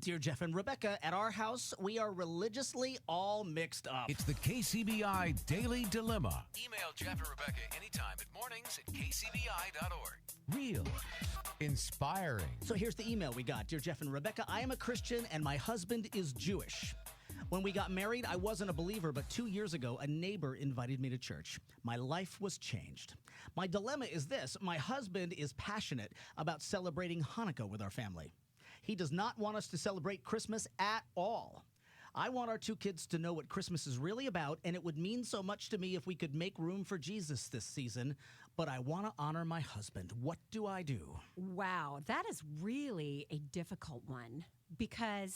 Dear Jeff and Rebecca, at our house, we are religiously all mixed up. It's the KCBI Daily Dilemma. Email Jeff and Rebecca anytime at mornings@kcbi.org. Real. Inspiring. So here's the email we got. Dear Jeff and Rebecca, I am a Christian and my husband is Jewish. When we got married, I wasn't a believer, but 2 years ago, a neighbor invited me to church. My life was changed. My dilemma is this. My husband is passionate about celebrating Hanukkah with our family. He does not want us to celebrate Christmas at all. I want our two kids to know what Christmas is really about, and it would mean so much to me if we could make room for Jesus this season, but I want to honor my husband. What do I do? Wow, that is really a difficult one because,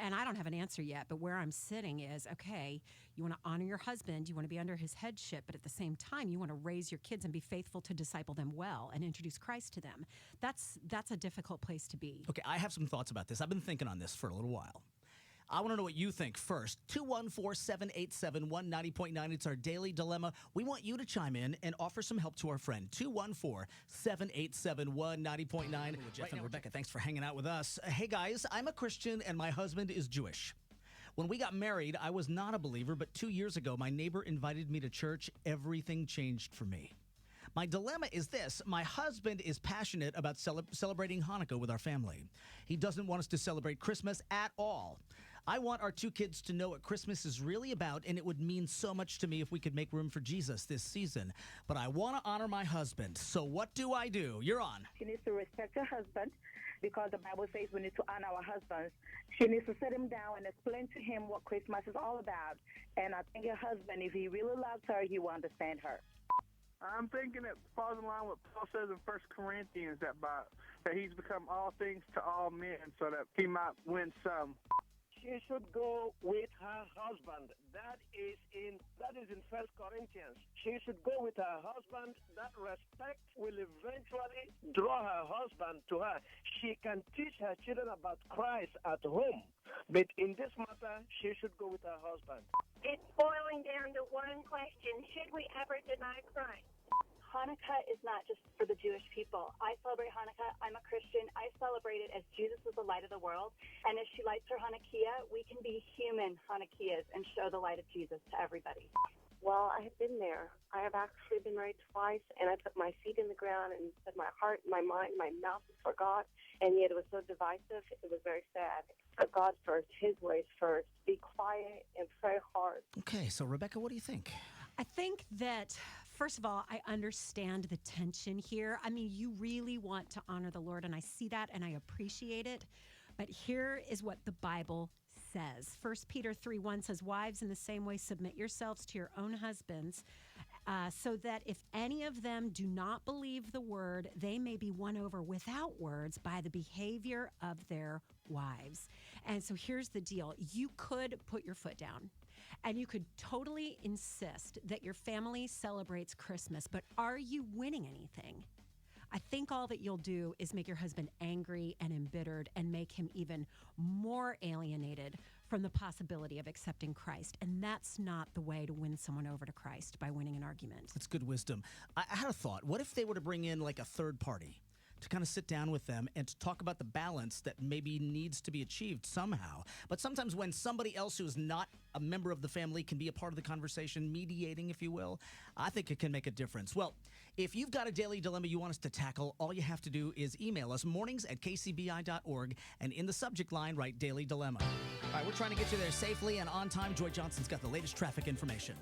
and I don't have an answer yet, but where I'm sitting is, okay, you want to honor your husband, you want to be under his headship, but at the same time, you want to raise your kids and be faithful to disciple them well and introduce Christ to them. That's a difficult place to be. Okay, I have some thoughts about this. I've been thinking on this for a little while. I want to know what you think first. 214-787-19.9. It's our daily dilemma. We want you to chime in and offer some help to our friend. 214-787-19.9. Jeff and Rebecca, thanks for hanging out with us. Hey, guys, I'm a Christian and my husband is Jewish. When we got married, I was not a believer, but 2 years ago, my neighbor invited me to church. Everything changed for me. My dilemma is this. My husband is passionate about celebrating Hanukkah with our family. He doesn't want us to celebrate Christmas at all. I want our two kids to know what Christmas is really about, and it would mean so much to me if we could make room for Jesus this season. But I want to honor my husband. So what do I do? You're on. She needs to respect her husband because the Bible says we need to honor our husbands. She needs to sit him down and explain to him what Christmas is all about. And I think her husband, if he really loves her, he will understand her. I'm thinking it falls in line with what Paul says in 1 Corinthians that he's become all things to all men so that he might win some. She should go with her husband. That is in 1 Corinthians. She should go with her husband. That respect will eventually draw her husband to her. She can teach her children about Christ at home, but in this matter, she should go with her husband. It's boiling down to one question. Should we ever deny Christ? Hanukkah is not just for the Jewish people. I celebrate Hanukkah. I'm a Christian. I celebrate it as Jesus is the light of the world. And as she lights her Hanukkah, we can be human Hanukkahs and show the light of Jesus to everybody. Well, I have been there. I have actually been married twice, and I put my feet in the ground and said my heart, my mind, my mouth is for God, and yet it was so divisive. It was very sad. Put God first, his ways first. Be quiet and pray hard. Okay, so Rebecca, what do you think? I think that, first of all, I understand the tension here. I mean, you really want to honor the Lord, and I see that, and I appreciate it. But here is what the Bible says. 1 Peter 3:1 says, wives, in the same way, submit yourselves to your own husbands, so that if any of them do not believe the word, they may be won over without words by the behavior of their wives. And so here's the deal. You could put your foot down. And you could totally insist that your family celebrates Christmas, but are you winning anything? I think all that you'll do is make your husband angry and embittered and make him even more alienated from the possibility of accepting Christ. And that's not the way to win someone over to Christ, by winning an argument. That's good wisdom. I had a thought. What if they were to bring in like a third party to kind of sit down with them and to talk about the balance that maybe needs to be achieved somehow? But sometimes when somebody else who is not a member of the family can be a part of the conversation, mediating, if you will, I think it can make a difference. Well, if you've got a daily dilemma you want us to tackle, all you have to do is email us mornings@kcbi.org, and in the subject line, write Daily Dilemma. All right, we're trying to get you there safely and on time. Joy Johnson's got the latest traffic information.